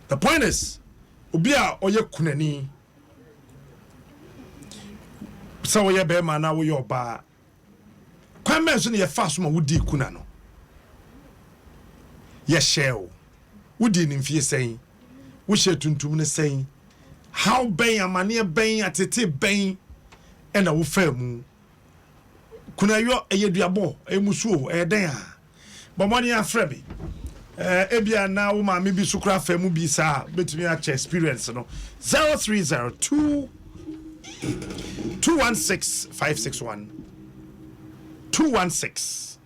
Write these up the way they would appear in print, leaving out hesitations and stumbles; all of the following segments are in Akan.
The point is, Ubia oye kunani. So ye be man na wo yo ba. Kwan men so ne ye fa so ma wudi kuna no. Ye share. Wudi ni mfie sen. Wo she tuntum ne sen. How ben amane ben atete ben e na wo fa mu. Kuna yo eyeduabo emusuo eden a. Bomoni afre bi. Ebia na wo ma me bi sukra fa mu bi sa betumi a experience no. 0302 216 561 216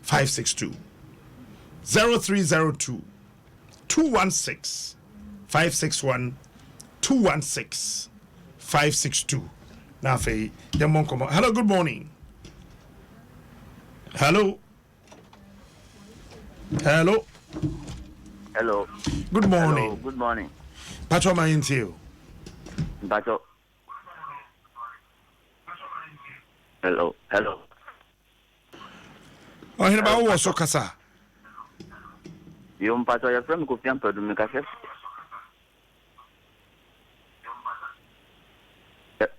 562 0302 216 561 216 562. Now fe demon come. Hello, good morning. Hello. Hello. Hello. Good morning. Hello. Good morning. Pacho ma into. Pacho. Hello. Hello. Oh, here ba wo so kasa. Yo mpacho ya frem ko fiam pedu me kase.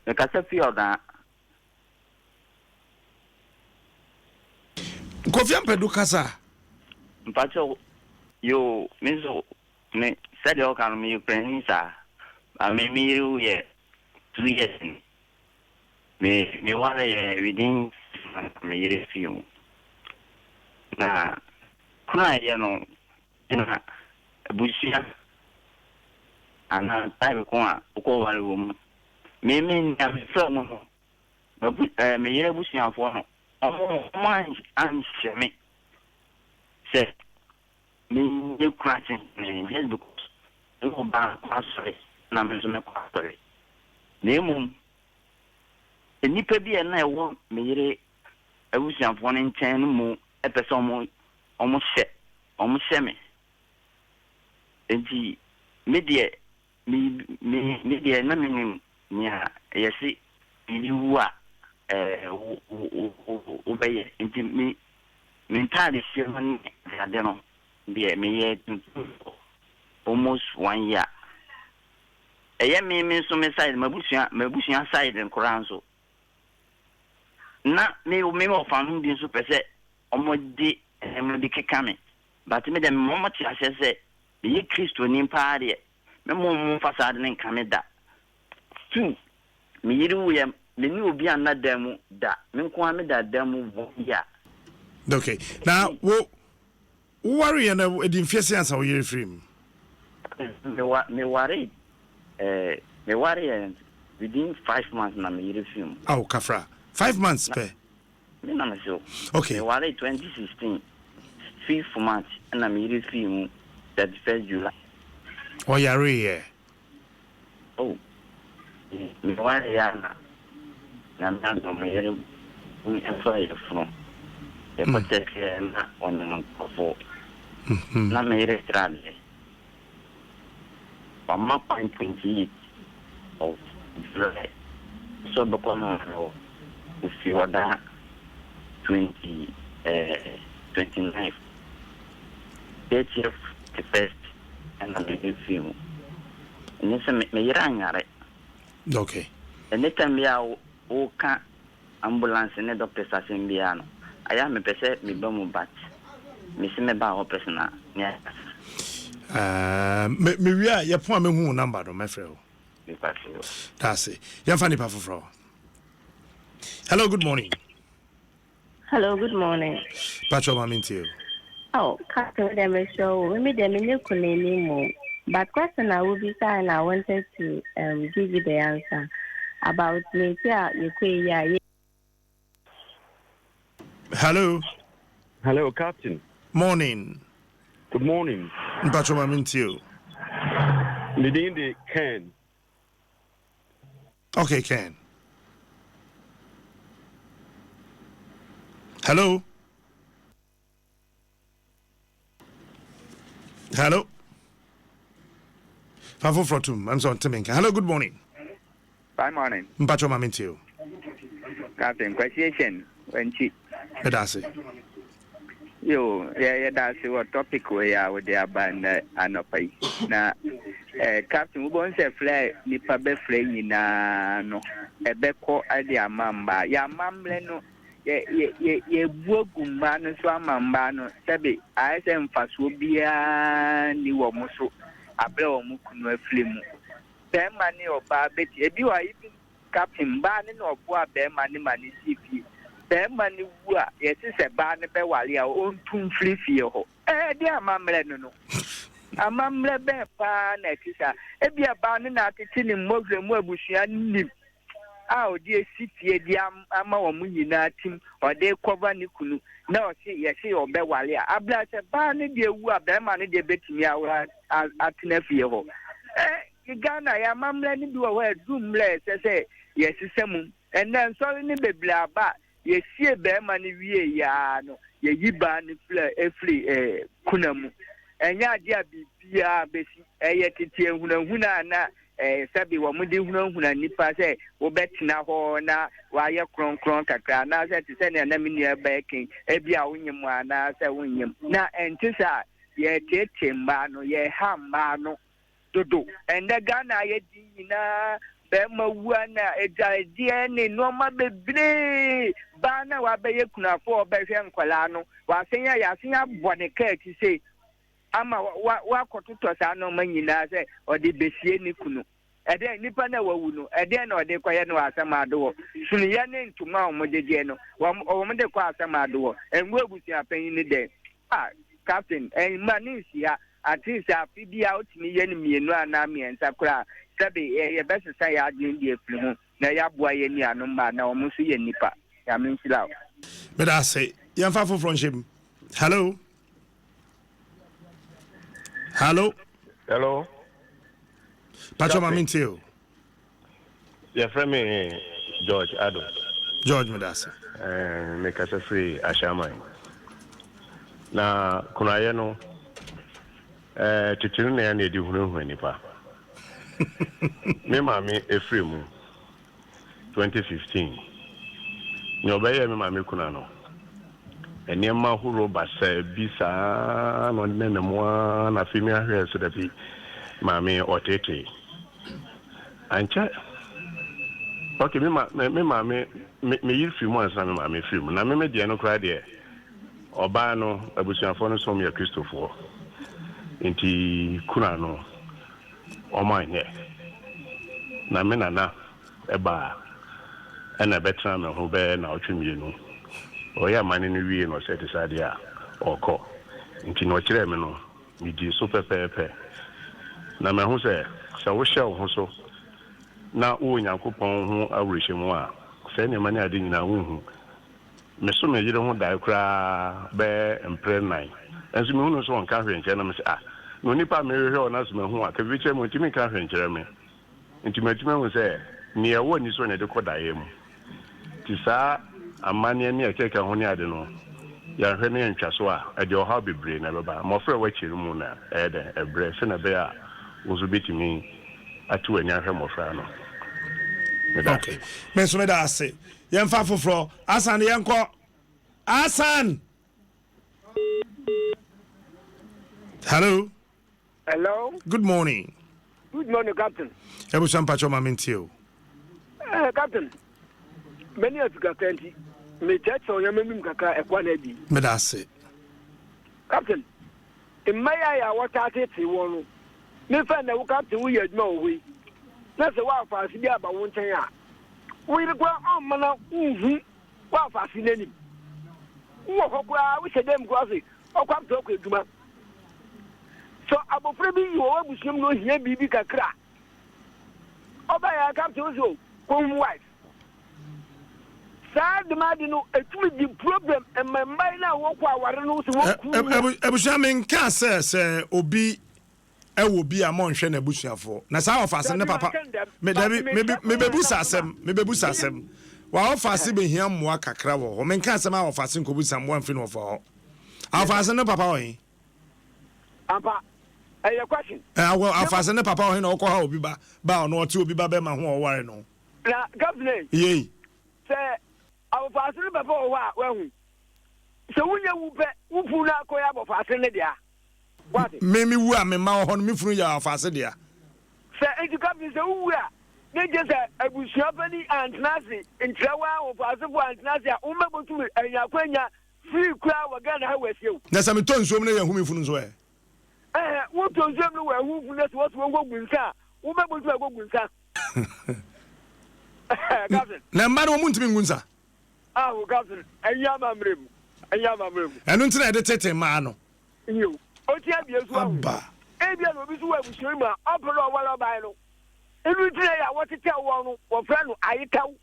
Me kase fi oda. Ko fiam pedu kasa. Mpacho yo mizo me said yo kan me Ukraine sa. Me miru ye 2 years. Me wale ye within me yere fium. Na kuna ya no ina bushia ana time ko wale wo me na me from no me yere bushia fo no man an sheme se me ye crashing me just because no ba kwasore na me so me kwasore na mum enipa bi na ewo me yere bushia fo no nchen no mu epese omo she me enti media media na me nya yesi liwa obeye enti me mentally share man ade no be me ye almost 1 year me so me side mabusia side in Koranso na me mo fanu bi so pese omodi emodi kekame but me dem mo ti asese ye Kristo ni paade me mo fasade ne kameda tu me yiru ye me ni obi anadamu da me nko ameda damu ya. Okay. Now wo worry na edin fiese ansa wo yere free me worry within 5 months na me yere free. Oh, kafra. 5 months pe. Me na me so. Okay. Me worry 2016 5th month na me yere free 31st July. Oh, yare ye. Oh. Me worry ya na do me yere we employ from the protect na on for na me yere trade Mama 28 of July. So because no if you are that 29 30th the first and I'm film. And this me yere okay. And the time ya o ka ambulance ne doctor Sasembiano. I am a person me bamu bat. Me se me ba o persona. Yeah. Me wia ye po me hu number do my friend. Me pass you. That's it. Ya fani pa foforo. Hello, good morning. Hello, good morning. Pacho maminti. Oh, Captain Demi show. Me dem in your but question I will be saying I wanted to give you the answer about me. Yeah, you. Hello. Hello, Captain. Morning. Good morning. Pacho maminti. Medindi Ken. Okay, Ken. Hello. Hello. Fafo Frotum. I'm sorry, Timinka. Hello, good morning. Good morning. Mpacho maminti. Captain, question. When she. Bedase. Yo, yeah, that's what topic we are with the band and pay. Now, Captain, we want to fly nipa be fly na no. Ebe ko adi amamba. Ya mamle no. Ye buogumba no so amamba no. Sabi aise mfaso bia ni wo muso. Abre wo mu kunu afle mu. Be mani oba beti. Ebi wa even Captain ba ni no obo a be mani mani CP. Be mani wu a yesi se ba ni be wale a ontum fri fie ho. Di amamle no. Amamle be pa na tisa ebia ba ne na tete ne mogre mu abusua nim a odi esifie di ama wo nyina tim ode cover ne kunu na o se ye se obe wale a abla se ba ne de ewu a be ma ne de betimi awra atena fie ho Ghana ya amamle ne bi wo dumle se ye sisemu enen so ne bebla ba ye sie be ma ne wie ya no ye yiba ne efri kunamu enya dia bibia besi eye tete hunahuna na sabi wo mudi hunahuna nipa se wo betina ho na wa ye kronkron kakra na se te se na mini ebekin ebia wonyem ana se wonyem na entisa ye tete mba no ye hamba no dodo ende Ghana ye di na be mawua na ejade ne no ma bebre ba na wa be ye kunafo obehwe nkwala no wa senya ya senya bone ka ti se ama wa kototo sa no manyina se ode besie ni kunu ede nipa na wawu no ede na ode kwaye no asama do sunu ye ne ntuma o mojeje no o mo de kwa asama do enwu abusia panyin ni de captain mani sia atisa afibia otimi ye ni mienu ana miensa kura sabe ye besesa ya adin die firi mu na ya boa ye ni anu ma na o mo so ye nipa ya mensila but I say yamfa for friendship. Hello. Pacho Mamintio. Your friend me George Adom. George Medasa. Make us a free Ashamai. Na kunayeno titinu na ne di hunu nipa. Me mami efree mu 2015. Nyobeye me mami kunano. Enema huro basa bisa no nene mo na fimi ahwe so da bi mami otete ancha okay me mami me yiri mu ansa me mami film na me de no kra de oba no abusuafo no so me Christopher enti kuna no o manye na me nana eba na betra me ho be na otwemienu oya mani ni wie no set sade a oko nti no kire me no mi di so pepepe na me hu se wo hye wo so na wo Nyankopon hu awrehemu a se ne mani ade nyina hu me so me yire hu dai kra be empre nine enso me hu no so on ka hwe nche na me se no nipa me hwe o na so me hu a ka bi che mo ntimi ka hwe nche me nti matime hu se ne ye wo ni so ne de kodaye mu ti sa amani ni akeka ho ni ade no ya hwe ne ntwaso a ade o ha bebre na baba mo frɛ wa chiru mu na ede ebre se na be a uzu bitimi atu anya hwe mo fra no okay men so me da ase yen fa foforo asan yen ko asan hello good morning captain ebu sampacho mamintio captain many of you can't me chat so you mem kaka ekwa na bi me da ase captain in my aya what at it won me fa na captain we yedma owi na se wa fa si dia ba won chen a we go on mana wa fa si nani wo kokwa we se dem go say o kwam to ko eduma so abofra bi yi wo abusuam no hia bibi kakra oba ya captain so ko wife sad madi no etumi di problem e membai na wo kwa ware no so wo ebusua men ka se obi ewo bi amonhwe na ebusuafo na sa ofase ne papa me bebusa asem wa ofase be hia moa kakra wo men ka asem a ofase nkobusa mo amfi no fo ofase ne papa oyin ampa eye question ofase ne papa oyin na okọ ha obi ba no ote obi ba be ma ho oware no na governor yey say our father before wa so wunya wupe wufu na akoya bo father ne dia what me wu a me ma ho no me funu ya father dia enti Captain sɛ wuwu a ne gye sɛ abusua pani antenase nkyerɛwa wɔ asefo antenase a wommɛbɔtumi anyakwanya free kura wɔ Ghana ha wɔasiew na sɛ metɔ nsuom no yɛ humi funu nso ɛ wotɔ nsuom no wɔ ahufu no sɛ wɔso wɔnkɔgu nsa a wommɛbɔtumi akɔgu nsa Captain na mma no mu ntimi ngu nsa Captain ɛnyɛ amammerɛ mu ɛno nti na ɛde tete mmaa no yo oti abie so ahu aba ebia no obi so wɔ abusua mu a ɔpere ɔwɔlɔ ban no enu tire ya wɔtete wɔn no wɔfrɛ no ayetaw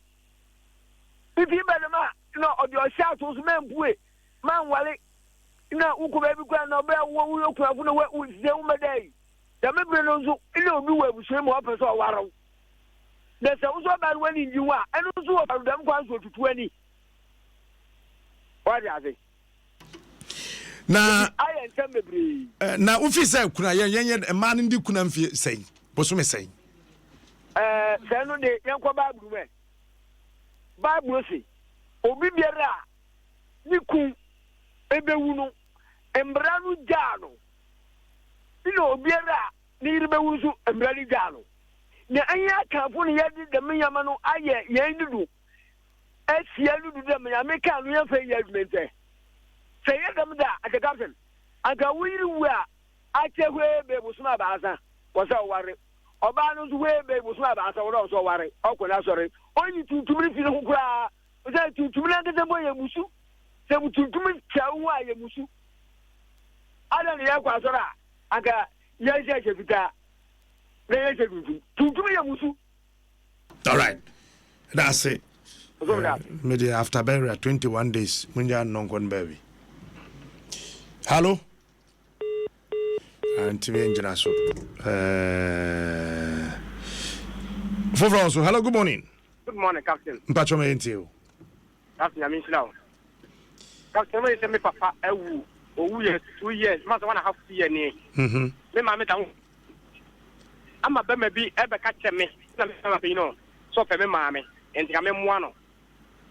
bibi bɛde ma na ɔde ɔhyɛ ato so mɛmpue manwale na wokɔ baabi kora na ɔbɛ wo kunafo no wo sie wo mɛdai dɛm bere no nso ina obi wɔ abusua mu ɔpɛ sɛ ɔwarew na sɛ wo so ɔba no wani ngyi wo a ɛno nso wɔ dɛm kwan so tutu ani wɔde ase na ayɛ nsɛm bebree na wofi sɛ kuna yɛnyɛ mmaa no ndi kuna mfie sɛn bosome sɛn sɛ no de yɛnkɔ Bible mɛ Bible se obi biara a ne kun ebewu no mbra no gyaa no ina obiara a ne yere bewu nso mbra no gyaa no na ɛnyɛ akamfo no yɛde dɛm nyama no ayɛ yɛn dudu asia no dudu dɛm nyame ka no yɛmfa yɛ adwumentɛ sɛ yɛ dɛm da aka Captain anka woyiri wu a akyɛ hwee beebu som abaasa wɔ sɛ ɔware ɔbaa no nso hwee beebu som abaasa wɔ sɛ ɔware ɔkɔ no asɔre ɔnyi tuntum no fi no ho koraa sɛ tuntum no ankasa mbɔ yɛ musu sɛ tuntum kyɛ wo a yɛ musu ada ne yɛkɔ asɔre a anka yɛnhyɛ hyɛ fitaa na yɛnhyɛ tuntum yɛ musu all right that's it maybe after burial 21 days munja non-con baby hello ntimi enjina so hello good morning Captain mpacho me ntio Captain I mean slow Captain me say me papa ewu owu ye 2 years ma so 1.5 year ni me ma me down ama be ma bi e be ka che me na me ma pe no so pe me ma me enti ka me moa no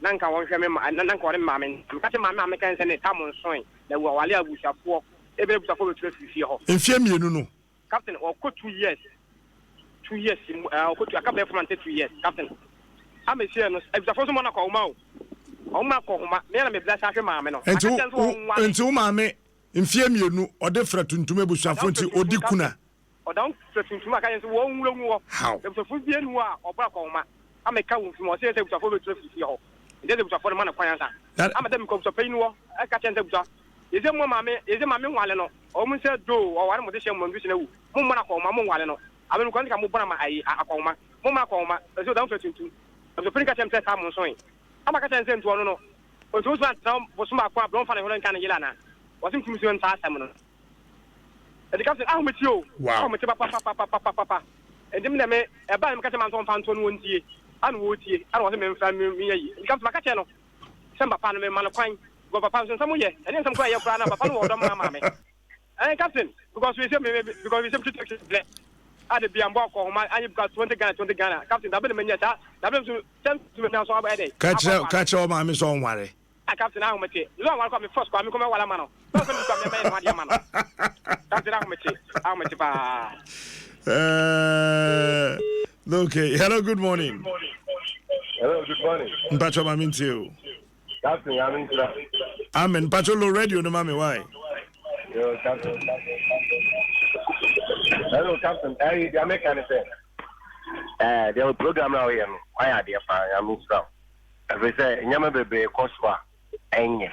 na nka won hwe me ma na nka won ma me ka che ma me kan se ne tamon soin na wo wale abushafo ebe busafo be traffic ho mfie mienu no Captain o ko 2 years o ko tu aka be from 2 years Captain ama sie no busafo so mo na ko ma o ma ko ma me na me bla sa hwe ma me no enti wo ma me mfie mienu ode fra tuntum abusafo nti odi kuna odan fra tuntum aka yenso wo nwura mu ho busafo bie nu a obra ko ma ama ka wo mfimo se busafo be traffic ho inde busafo no ma na kwan sa ama dem ko busafo inu ho aka chente busafo eze mo mame nwale no o mu se do o ware mo de hye mo ndu sina wu mo mo na ko ma mo nwale no abe ko nka mo bona ma ai akoma mo ma ko ma eze o dan fa tuntum so pin ka temte ta mo so yin ama ka temte ntu ono no o to so an bo so ma ko abron fa ne ho nka ne yela na o sim tumi so nta asem no e de Captain ahụ meti o ahụ meti papa edim na me e ba me ka tema nto fa nto no wontie anu wo tie anu wo se me mfa me yi e Captain maka che no se papa no me ma no kwan go papa so nsam ye ene nsam kwa ye kura na papa no wo do ma me Captain because we say to play ade bi ambo ko ma anyi because 20 Ghana Captain da be me nya ta da be so tem to me na so aba e dey catch o ma me so nware Captain ahụ meti lo nware ko me first ko me ko me wala ma no so ko me me no ade ma no Captain ahụ meti pa okay hello good morning mpacho ma mintio Captain, Amen. Pacho low radio no mami why? Yo, Captain. Hello, Captain. Hey, the American say. The program now here. Why are they fine? I'm so. As I say, nyama bebe koswa enye.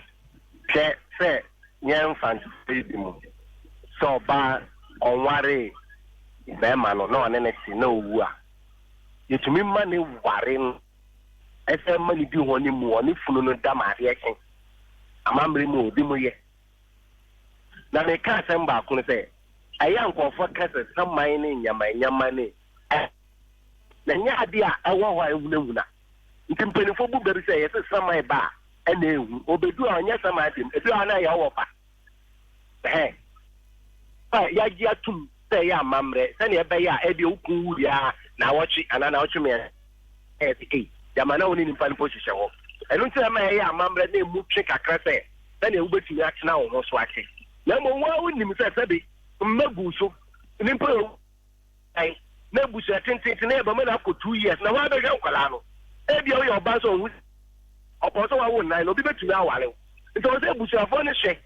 Say nyam fancy mu. So ba onware be ma no anene si no wu a. Yetumi ma ne ware ese mani bi honi mu oni funu no da ma reaction amamre mu obi mu ye na me ka sem ba ko ne se aya nkofo kase samai ne nyama ne na nya ade a ewo ho ewunewuna ntimpenifo bu beri se yese samai ba ena ewu obedu a nya samai dem edu a na ya wo pa ya ji atum se ya amamre se ne ebe ya ede okun wuri a na wochi ana na wochi me Jamana woni ni pan position ho enu nti ma ya amamre na emu twe kakra se na na ubetumi akena wo so ake na mo wa woni mi se bi mmegu so ni mpo ai na busu atentente na eba me na for 2 years na wa be hwe nkwala no e bia wo your ba so hu oposo wa wo nine no bi betumi awale nti wo say busu afo ne hwe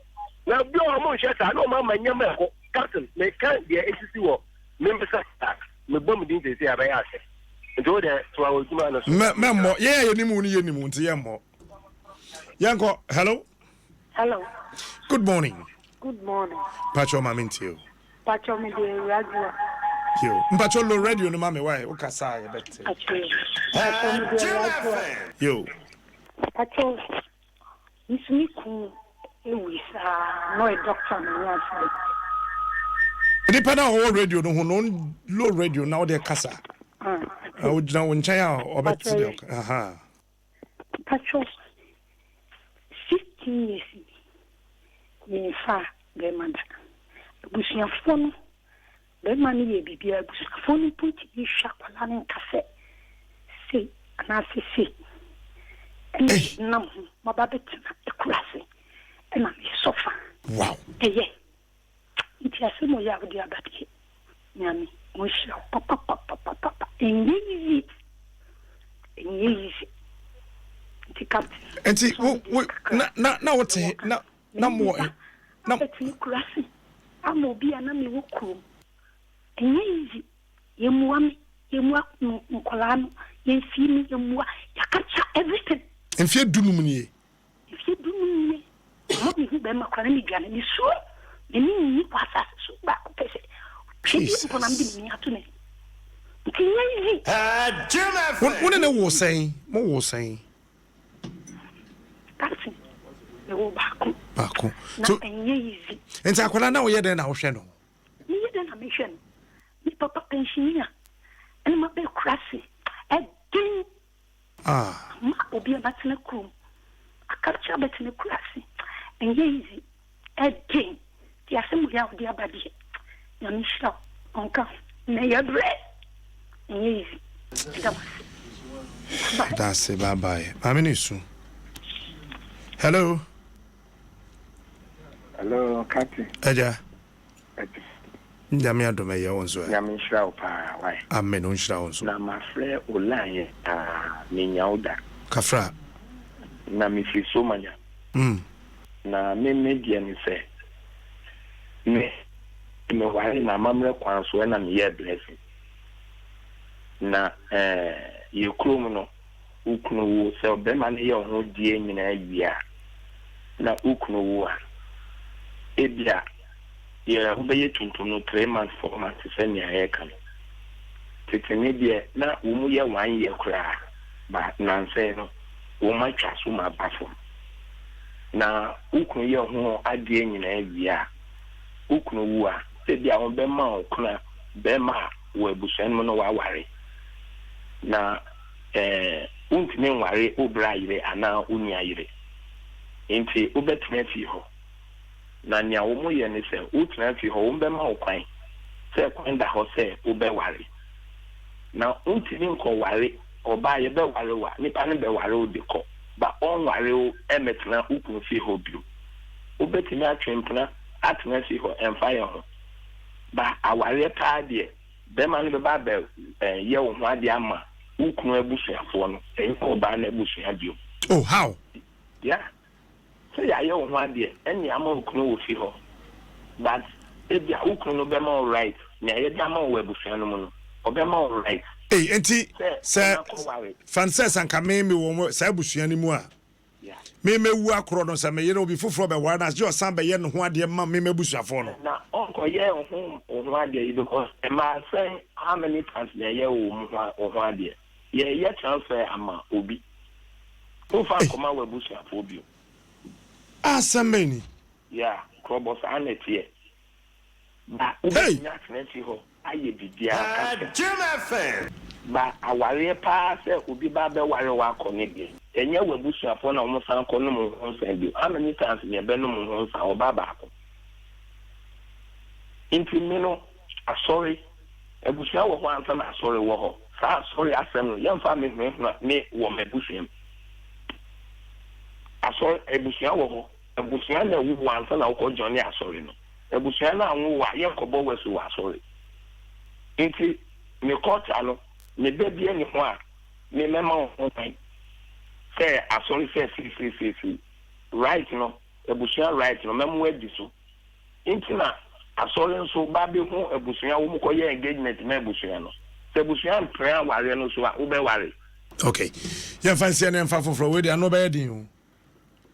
na bi o mo hwe sa na o ma manya me ko captain me kan dia esisi wo me mbesa me bom din se ya ba ya se nti wo de to awo juma no so me mo ye ni mu nti ye mo yanko hello good morning pacho mamintio pacho me de radio yo pacho lo radio no mame why o kasa ye bet yo pacho nismiku ewisa no a doctor no answer depend on radio no no low radio now de kasa o jina won chan ya o bet aha pacho 15 years ye fa be manda busia fono be mani ye bibia busia fono puti bi shakwala ne kase se ana se nam mababetina ekurase na me sofa wow eye iti asemo ya odi abati nyami mo shira papa enyizi iti captain enti na what na mo na beti kurase amobi ana me woku enyizi yemua nkolano yemfimi yemua yakacha everything enfie dunum nie mo bi be makwana mi dwane ni so ni kwasa so ba ko pese Jesus ko nam bi ni atune kinyi won ne wo sen mo wo sen kasi ne wo bako so enyi enti akwala na wo ye den na wo hwe no ni ye den na me hwe no ni papa pensioner ene ma be krasi edin ma obi abatene krum akacha betene krasi enyi edin ti asemu ya odi abadi ya ni shira onka ne ya bre enyi that's it bye bye aminisu hello Kati aja Nyame adome ye wonso ya nyame shira pa why amen on shira wonso na mafre olanye me nyauda kafra na mi fi so manya na me media ni se me wale na mamre kwanso na me ye blessing na ye krom no ukunu wo se be ma ne ye ho die nyina awia na ukunu wo a ebia ye ho be ye tuntum no 3 months 4 months se ne ayeka no tetene die na wo mu ye 1 year kura ba nanse no wo ma twa so ma bafo na ukunu ye ho ade nyina awia ukunu wo a ebia ho be ma okuna be ma wo abusan mo no wa ware na untime nware obra yire ana unya yire enti obetime fi ho na nya wo mo ye ne se utime fi ho wo be ma okwan se kwan da ho se obeware na untime nko ware oba ye be ware wa nipa ne be ware odiko ba on ware o emetna ukun fi ho bio obetime atwempna atena fi ho emfa ye ho ba aware pa de be ma ne be ba be ye wo ho ade ama ukunu abusuafo no enko ba na abusua bio oh how yeah so ya ye wo ho ade eni ama ukunu wo fi ho but ebia ukunu no be ma right na ye da ma wo abusua no mu no obe ma right enti se Francis anka me wo sa abusua ni mu a me mewu akoro no sa me yere obi foforo be wara na je osan be ye no ho ade ma me abusuafo no na onko ye ho ade because e ma say how many times na ye wo ho ade ye transfer ama obi ofa koma we busu afo obi asameni yeah krobos anetie ba obi nya tneti ho aye bibia ka ba aware pa se obi ba be ware wa akone bi enye we busu afo na omo san ko no mo ho san bi how many times ye be no mo ho san oba ba ko intimino asori ebusu awo ho ansa na asori wo ho sorry asem yam fa me wo mebusiem asori ebusia wo ho ebusia na wu ansa na wo Johnny asori no ebusia na anwu wa ye kobo wesu asori enti me culture no me baby any one me mema on say asori say right no ebusuan right no memo edi so intina asori nso ba be hu ebusuan wo ko ye engagement me ebusuan no se ebusuan prayer ware no so wo be ware. Okay, ya fancy na mfa foforo we dia no be din o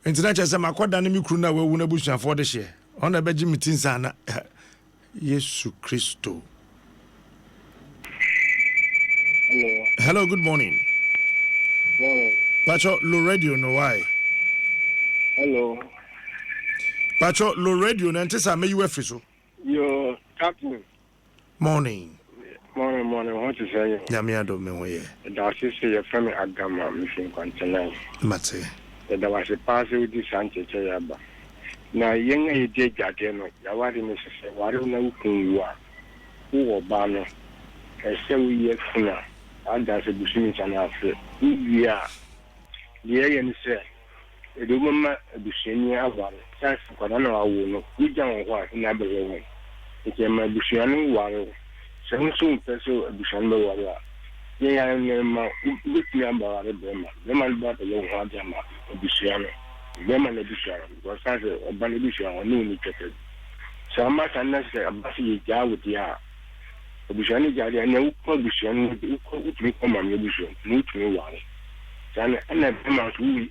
intina che se makoda na mi kru na we wu na ebusuan for de hye ona be gi meeting sana Yesu Christo. Hello, good morning. Pacho, low radio, no why? Hello. Pacho, low radio, no antisa me you so. Yo, Captain. Morning. Morning. What you say? Nyame Adom me hoye. That is your friend Agama, mission continent. Mate. There was a pass with this Sanchez Yaba. Now, young AJ Jadeno, Yawadi Mrs. Waruna Kunwa, who or Bano, a 7 year sooner, and that's a business and after. Yeah. The AN said, a woman, a Bushania, that's what I know. I will know. We don't want another way. It's a Bushian warrior. Some soon person a Bushan warrior. Yeah, I know with me about a Burma. The man bought a young Hajama, a Bushiano. Burma, a Bushan, was as a Banabushan or newly kettled. So much unnecessary a Bassi Jar with the A Bushani Jari and no Bushan would become a Bushan, new to me one. And I must we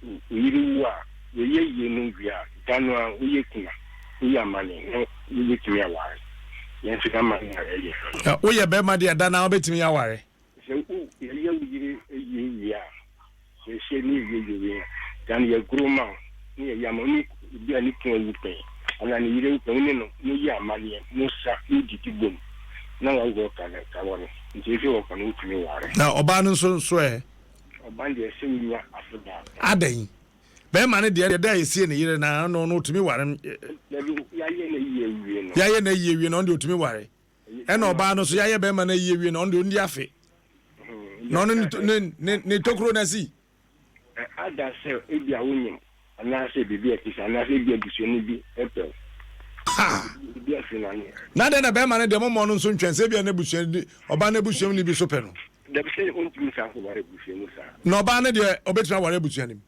are. We ye we are. Danwa, we are money. You get me a while. Yes, you come already. We are Bema dear Dana, bet me a worry. So, yeah. They say, you then your groomer, near Yamoni, be a little you pay. And then you don't know, money, no sack, you did boom. Now I work on it. I want it. If you open with me, now, Obanon so swear. Adey be mane de dey see ne yire na no no tumi ware ya ye na yiye no de tumi ware e na oba no so ya ye be mane yiye no de ndi afe no no ne tokro na si ada se e bia wonyim ana se bibia kisa ana se bia busuani bi epel bibia finani na de na be mane de mo no so ntwense bia na busuani oba na busuani bi so pe no de be se on tumi sa ko ware busuani sa no ba ne de obetuma ware busuani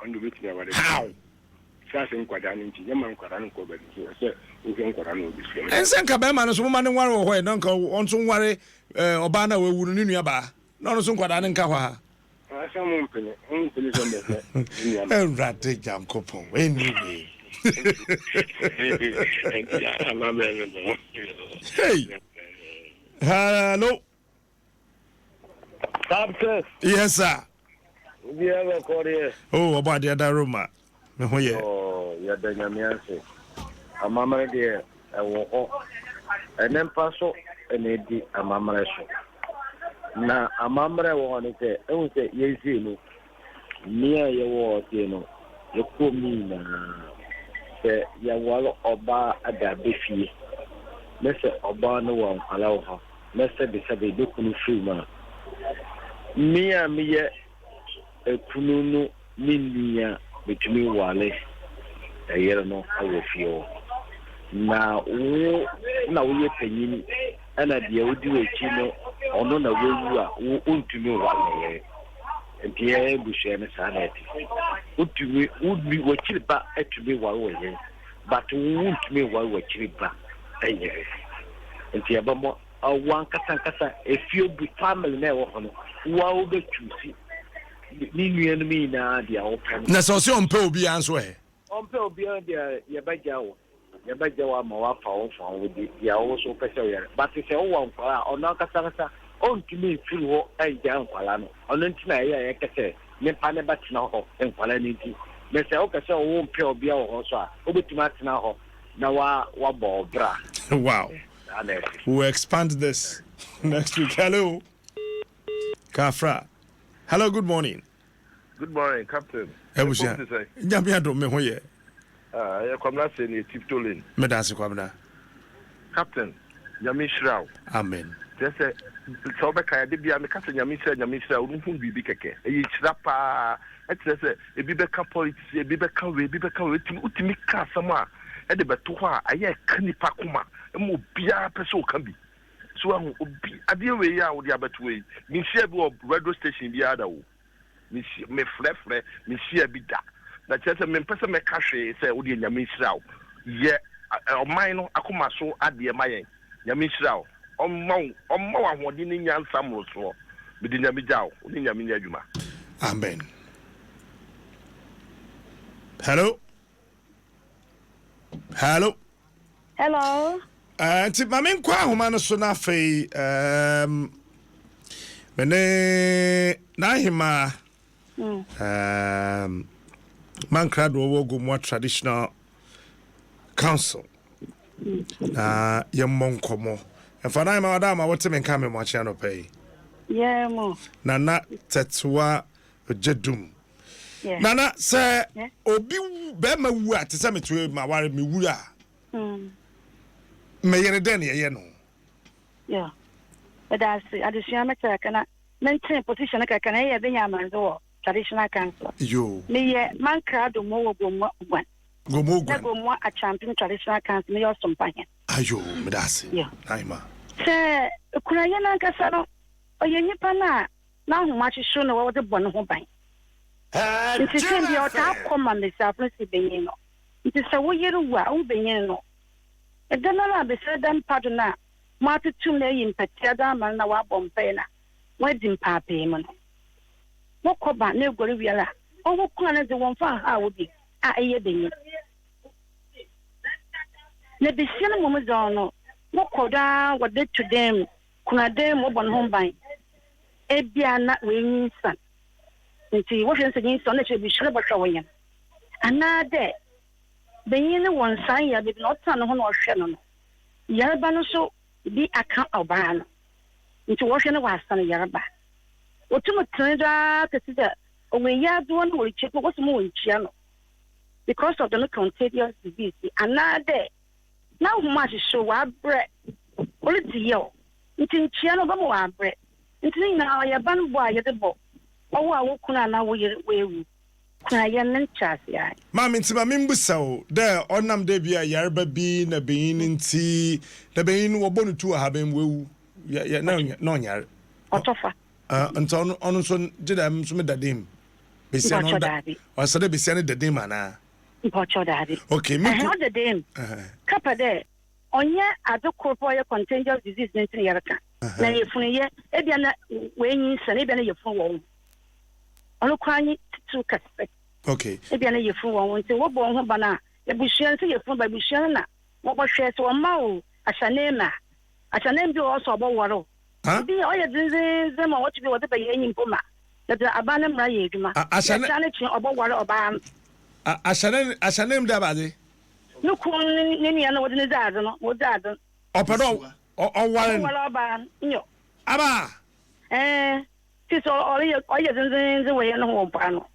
on do betumi ware how sa se nkwada ni nti yema nkwada no ko be se o ke nkwada no busuani ensen ka be ma no so ma ne ware wo ho e no nka on so ware oba na wawuru ni nua ba no so nkwada ne nka ho ha asa mo mpene so be Enrate Jankopon anyway. Hey. Hello. Captain. Yes, sir. We have a Korea. Oh, about the other room. Oh, yeah. Oh, yeah, the Yamianse. A mamma dear, I will. And then pass up and a mamma. Now, a mamma wanted to say, yes, you know, near your water, you know, you put me say, Yawalo Oba at the Biffy. Mr. Oba no one allow her. Mr. the Sabi Dukunu Shuma. Mia Mia a Kununu Minia between Wale. A year no, I will feel. Now, we are paying, and I deal do a chino, or no, we are to me one. And Pierre Bushen Sanet. Would be what you back to me while we're here, but won't me while we're chilling back. And Tiabamo, one Casacasa, a few family never on wow, the juicy. Nini and me now, the open. Nassau on Pearl be answer. On Pearl beyond the Yabajawa. Yabajawa, my phone with the also Pessoa, but it's a one or not Casasa. On to me through a down Palano. On Entina, I can say, Nepana Batna and Palaniti. Mr. Ocasa won't pay or be our hosa, over to Matna. Now, what ball, bra. Wow. We'll expand this next week. Hello. Kafra. Hello, good morning. Good morning, Captain. Ebusha. Nyamia do me hoye. Ya kwamna se ni tiptolin. Medase kwamna. Captain, nyami shraw. Amen. Tese so be ka de bia me ka se nyami shraw unhu bibi keke. E yira pa. Etese e bi be ka politics, e bi be ka we utimi ka sama. E de beto ho a aye kanipa kuma. Mo bia pese o kan bi. so obi ade we ya wo dia betwe me share bi radio station bi ada wo me frefre me share bi da na chese me pese me ka hwe se wo dia nyame hira wo ye oman no akoma so ade ma yen nyame hira wo omma wa hodi ni nyansa mo so me di nyame jawo ni nyame nya adwuma amen. Hello. Ti mame kwa homa no so na fei mene na hima Mankrado wogo mo traditional council na yemmon komo efa na ma wada ma wote menka me mo acha no pay mo na tetwa jedum nana se obi be ma wu ate se metwe ma ware me wu a me yene den ye no but adesua meta kana maintain position ka kana ye benya manzo traditional council me ye Mankrado mo wo gomo a champion traditional council me yo sompanya ayo me dase naima se kuna ye na nkasa no oye nipa na homa hwehwe no wo de bɔ ho ban nti sɛ bi ɔta akɔma mesafo si benyin no nti sɛ woyere wu a wo benyin no ɛda na abɛsɛ da mpado na mo atutum na yi mpatia da ama na wabɔ mpae na wadi mpaapee mu no wokɔba na egori wiara ɔwo kuna na de wɔn fa ha wo bi a ɛyɛ benyin na besia no mo zɔn no wokɔda wɔde to dem kuna dem wo bɔ ho ban ebia na wenyin san nti wo hwɛ nsɛnyin san na hwɛ bi hwɛ bɔhwɛ wo yɛn ana de benyin ne wɔn san ya bi na ɔtena no ho na ɔhwɛ no no yareba no so bi aka ɔbaa no nti wo hwɛ no wasan yareba otum tene da kesi da owe ya do no wo chepo wo so mo nchia no because of the contagious disease ana de na wo ma hwehwe wa bre politi yo nti nchia no ba mo wa bre nti na ya ban bo a ye de bo owo a wo kuna na wo ye wewu kuna ye nen chase ya ma me ntima me mbusawo de onam de bia yareba bi na beyin nti na beyin wo bonu tu ha ben wewu ya na nyare otofa nti onu so jidam so me dadem besia no da o so de besia ne dadem ana mpocho dade okay me ko dadem kapa de onye adokoro ye contagious disease nti yareka na yefunu ye ebia na wenyin sane ebia na yefunu wo ono kwanyi tu kaspe okay ebia na yefunu wo nti wo bo ho bana ebusuan se yefunu ba busuan na wo bo hwe se wo ma o asanem bi o so bo woro bi o ye zinzin ma wo ti bi wo de ba ye nyimpo ma da abana mra ye eduma asanem chi obo woro oba asanem da ba de no kun ni ya na wo de ne zaado no wo zaado opedo o waren wala ba nyo aba ti so oye zinzin we no ho pa no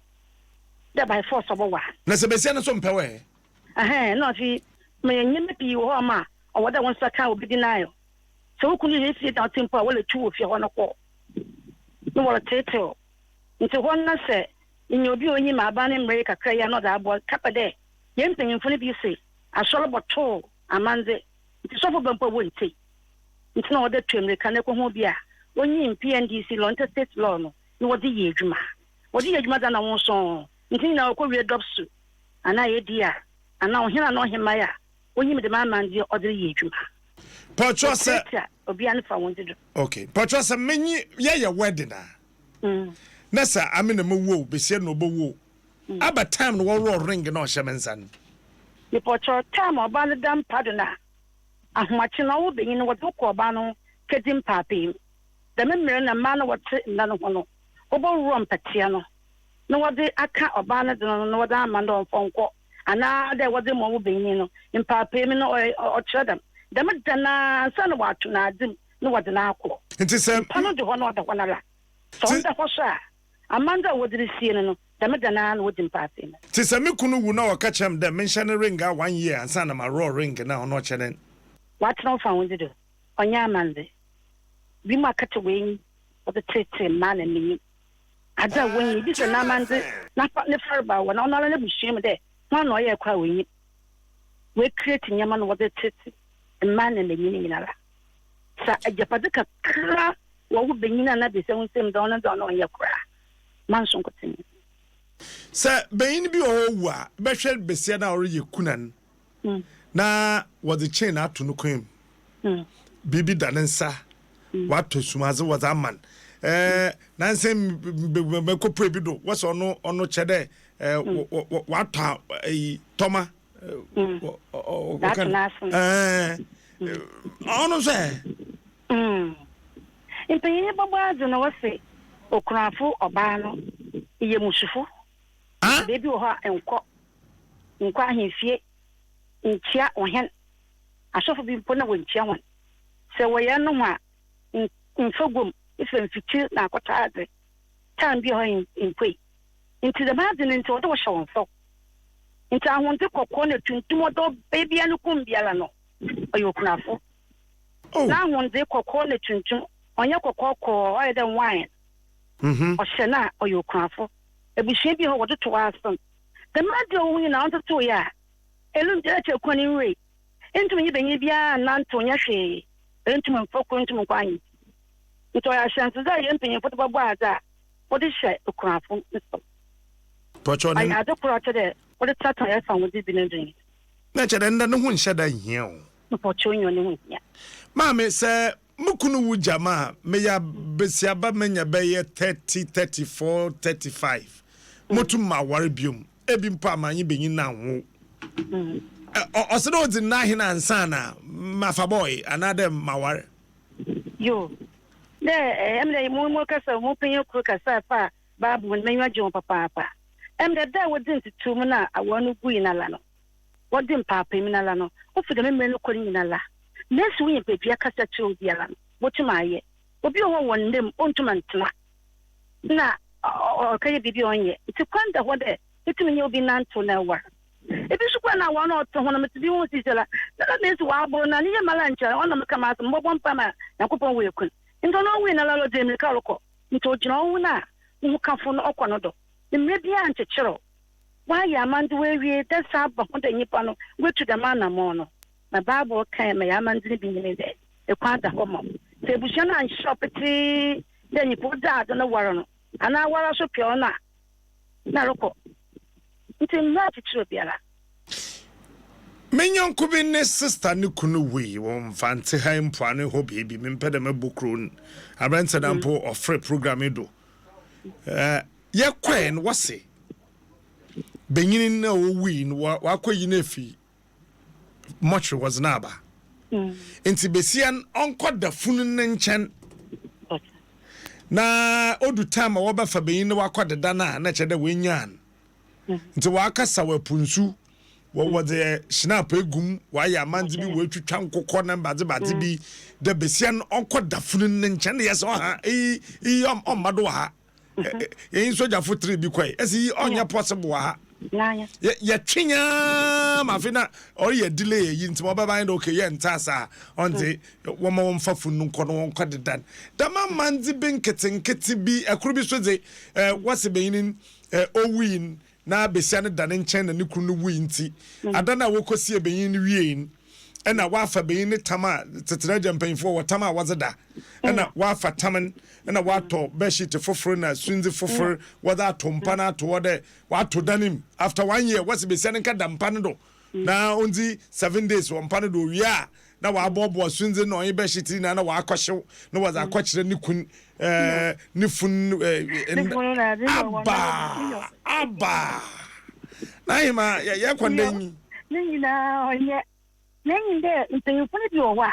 da by force obo wa na se besia no so mpewe no fi me nyeme pi wo ma o wada won saka obi dinayo so ku ni fi da tempo a wala tu ofi ho no ko no wala tete nti ho na se inyo bi onyi ma aba ne mre kakra ya no da abo kapa de yen penyimfo ne bi se asoro boto amanze nti so fo bampo wo nti nti na wada twemre kan ko ho bi a onyi PNDC Lonte State Law no wadi ye adwuma da na won so nti na ko wie dopsu ana ye dia ana ohina na ohima ya onyi me de mandi odre ye adwuma Pacho se obi an fa won dido okay Pacho se menyi ye wedding na sa amena mawo besie no bowo aba time no wo ring na o shemensa no ni Pacho time oba no dam padona ahomachi na wo benyi no wo ko oba no kedim papi the memory na man what na no no obo rom patia no no wode aka oba no de no wode amanda on fonko ana de wode mo wo benyi no mpape mi no o chedam dem dana sana watu na adim no wode na akọ nti se pano de hono da kwanala so nda kwasha amanda wode sie no dem dana no wode mpape mi nti se me kunu wu na o ka chem de mention ringa 1 year ansa na ma raw ring na ono chenen what no fa wode do onya amande bi ma kata wen o the tete man and me ada wen bi se na mande na ne farba wona ona na bushim de ma no ye kwa wen we create nyama no the tete man and me ni nala sa ajapadika kra wo wo benyina na be se nsem don na onye kra manso nkotini sa beyin bi owu a behwe besia na ori kunan na wo the chain ato no kwem bibi danensa wato sumaze was a man na nsem be ko prebi do was ono chede wata toma ono se impenye baba do na wase okunafo oba no iye musufu bebi wo ha enko ahemfie ntia ohen asofo bi mpo na wontia won se woya no ma mfagum ife mfiti na akotade tan bi ho inkwe nti the bad nti wo do hye so nti ahonde kokko na tuntum do bebi anu kumbiala no oyo kunafo na ahonde kokko na tuntum onye kokko ko oye den wine o hye na oyo kunafo ebuhie bi ho wo do to asom the mad we na on to ya elu je che kwani we entum nyi benye bia na nto nya hwe entum mfoko entum kwani nto ya chance za ye mpenye foto babo aza wo de hye okunafo nso pocho ne aya do krocho de wo de tata ya fa wo di bi ndin na chede nda no hu nhye da hia o pocho nyo ne hu hia mame se mukunu wu jama me ya besiaba menya be ye 30 34 35 motum ma ware biom ebi mpa amanyi benyin na wo osede odi na hina ansana mafa boy another maware yo de emle mo kasa mo penye kru kasa pa babu menwa je papa emle da wodi ntutum na awonu gui na la no wodi mpapa mi na la no ofu de memre no kori na la nesu wi pepia kasa chu bia la wotuma aye obi ho wondem ontuma ntla na o kaye bibi onye ti kwanda hode itimi nye obi nanto na wa ebi sukwa na wa na oto ho na metibi ho sisela na nesu wa abro na nye malancha ona mekama so mbobon pama yakopon we kun ndo no we na la lo de mi kaloko nto jina wo na mu kafo no okọ no do mre bia nchechero wa ya mandu we wie da saba ho da nyipa no wetu da mana mo no na bible kan me ya mandu bi nyine de e kwada ho mo se bushia na shopeti de nyipo da do no waro no ana wara so pio na roko nti na chichiro biara menyon kubi ne sister ne kunu we won fante ha mpoane ho baby mempede mabokron abransa dampo of free program do ye kwen wase benyini na wo win wa kwayi na fi much was naba nti besian onko da funu ne nchen na odu time wo ba fa benyini wa kwadeda na chede wenyan nti wa kasa wa punsu wo de snap egum wa ya manzi bi wo twitwa nkokọ na badze bi da besian onko da funu ne nchen yes ha mado ha yin soja for 3 bi kwai esi onya possible ha ya twinya mafina or ya delay yin timo baba ndo okay ye ntasa onde wo ma won fafu nu nko no nko dedan da manzi bin ketenkete bi akuru bi so de wase beyin owin na besia ne dane nchen na ne kru no winti adana wokosi beyin wiein ena wafa beyin tama tetereja mpanfo watama wazeda ena wafa taman ena wato bedsheet foforo na sunzi foforo wada tompa na to wode wato danim after 1 year wase besia ne kada mpane do na onzi 7 days wompane do wia na wa abobo sunzi no yin bedsheet na wa akwhyew na waza akwkyere ne kun ne fun aba na ima ya kwanden ni na onye nenyi de mpanyufo ne bi owa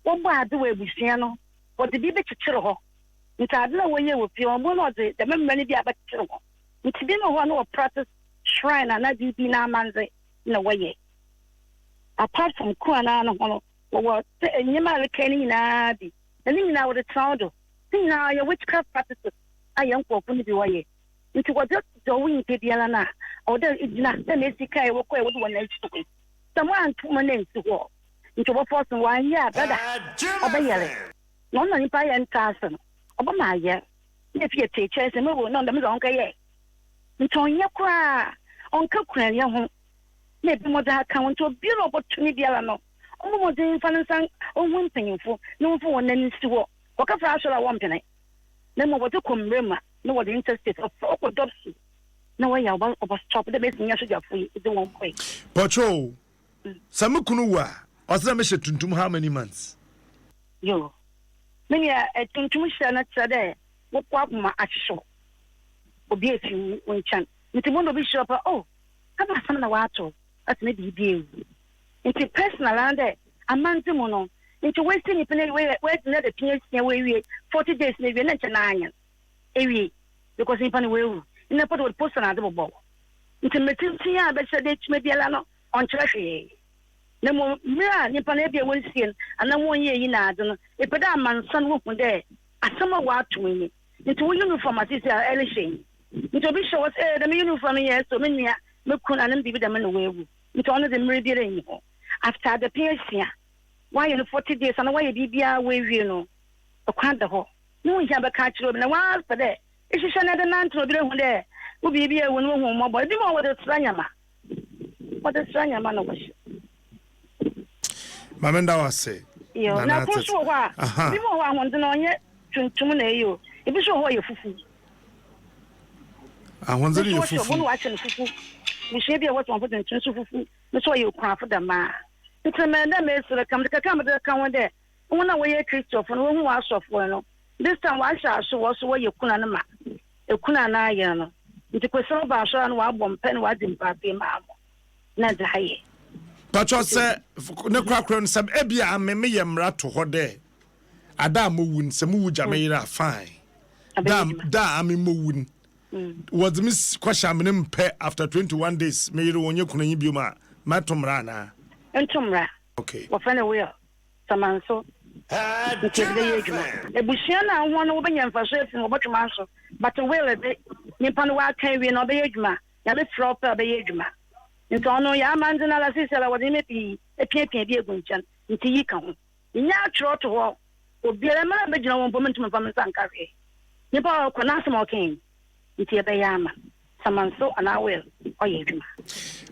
wo ba ade we busia no o de bi be chichiro ho ntade na woye wo pio mo no de de memani bi abachichiro ho ntibi no ho no practice shrine na bi na manze na woye apart from kuana no ho wo nyima le kani na bi ni na wo de sound na ya witchcraft practices ayan ko fu ni bi woye nti wo de do wi pe biala na o de igina na mesika e wo ko e wo do na chichiro someone to manage to walk into a person 1 year brother obayele no no nipa ya ntasen obama ye if you take chance me wo no ndem zo nka ye ntonye kwa onka kura ye ho na bi mo da ka won to bi no opportunity biala no omo den fansan ohun mpanyimfo no mfo wonani si ho koka fra so la wompene na mo bote komrema na wo the interstate of okodopsi na wo ya oba stop the best nya so jafo yi the one point Pacho samukunu wa osna me tuntum how many months yo many tuntum hye na tsade wo kwa kuma ahyeso obi efi wonchan nti mo no bi shop kaba sam na wato at me bi nti personal and amanti mo no nti wasting ni pene we na the PhD we 40 days na we na nchana ewie because in pani we na put would post na de bobo nti metinti ya be shade chime biala no on trahwe na mo mira ni pani bia wonsien ana mo ye yi na ade no e peda amansan wo hu de asama wa to ni nti wo uniform atisi a elishin nti obi show us the uniform yes so menya me kuna na bibi da me no wewu nti ono de mmiri bi re ho after the PhD why in 40 days and why bibia we wie no akwanda ho no nja be ka kiro na wa for there ishisha na de nantro bi re hu de wo bibia wo no hu mo boy bi mo wo de tranyama no wo shi mamenda wase yo na ko so ho a bi mo ho ahonde na onye tuntum na eyo e bi so ho ye fufu ahonde ye fufu wo no wa chen fufu mi she bi e wo ton fo tuntum fufu me so ye kwafo da ma Ntimenda mesere kam de kan wonde wona wo ye Christopher no hu asofo no this time wa sha so wo so wo ye kuna na ma e kuna na aye no nti kwese ba so na wa bom pen wa di mpape ma mo na de haye Pacho se ne kwakro no sam ebia ameme ye mra to ho de ada mo wun se mu wuja me yira fine da amemo wun was miss kwasha me mpe after 21 days me yira wonye kuna yi bioma matomra na Entumra. Okay. Wafane we samanso. Nkebe yejuma. Ebusia na won no benya mfaso efi no botuma so. But we le be nipa no wa kan wi no be yejuma. Ya be proper be yejuma. Nti ono ya manzi na la sisela wodi mepi epia bi egunchan. Nti yi ka ho. Nya atro to ho. Obiara ma be gina won bomentum fam sanka hwe. Nipa ko na asem okin. Nti e be ya ama. Samanso ana we oyejuma.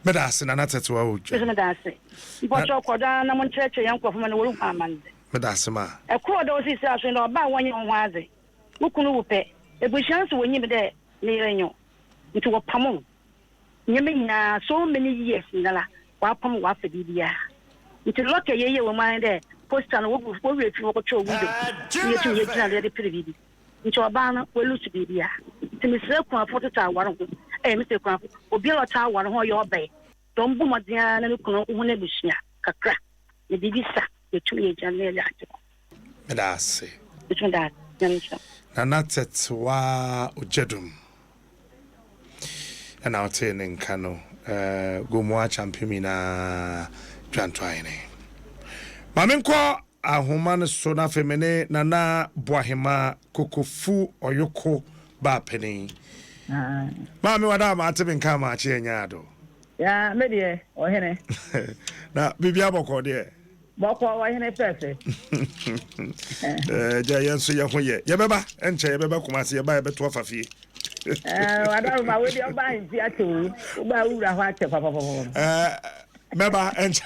Medase na natetwa ojo. Medase. Mpocho koda na moncheche yankofo ma na woru amande. Medase ma. Ekodo osisi aso na oba wanye ho aze. Ukunu wupe. Ebushanso wonyi me de ne yerenyo. Nti wo pamo. Nyeme na so many years ngala. Wa pamo wa fa bibia. Nti loke yeye wo man de poster no wo refi wo ko cho wudo. Ye tu ye gina de pere bibi. Nti oba na wo lusu bibia. Nti misre ku afo ta awaro ho. Mr. Craft, obi a ta war ho yo be. Don bu madia na kuno hu na busia kakra. Ne bibisa ye tu ye janle ya ati. Medase. Between that, yanisha. Na natetwa ojedum. Ana otene nkano gomoa champion na twantwaine. Mamenko ahoma no so na femene na boahema kokofu oyoko ba peni. Mami wada ma atebe nka ma ache nya ado. Ya me de o hene. Na bibia boko de. Boko o hene pefe. Ja yanso ya hoye. Ya beba enche ya beba kumase ya ba ya beto afafie. Wada ma we de o ba nti ate o. O ba wura ho ate papa. Meba enche.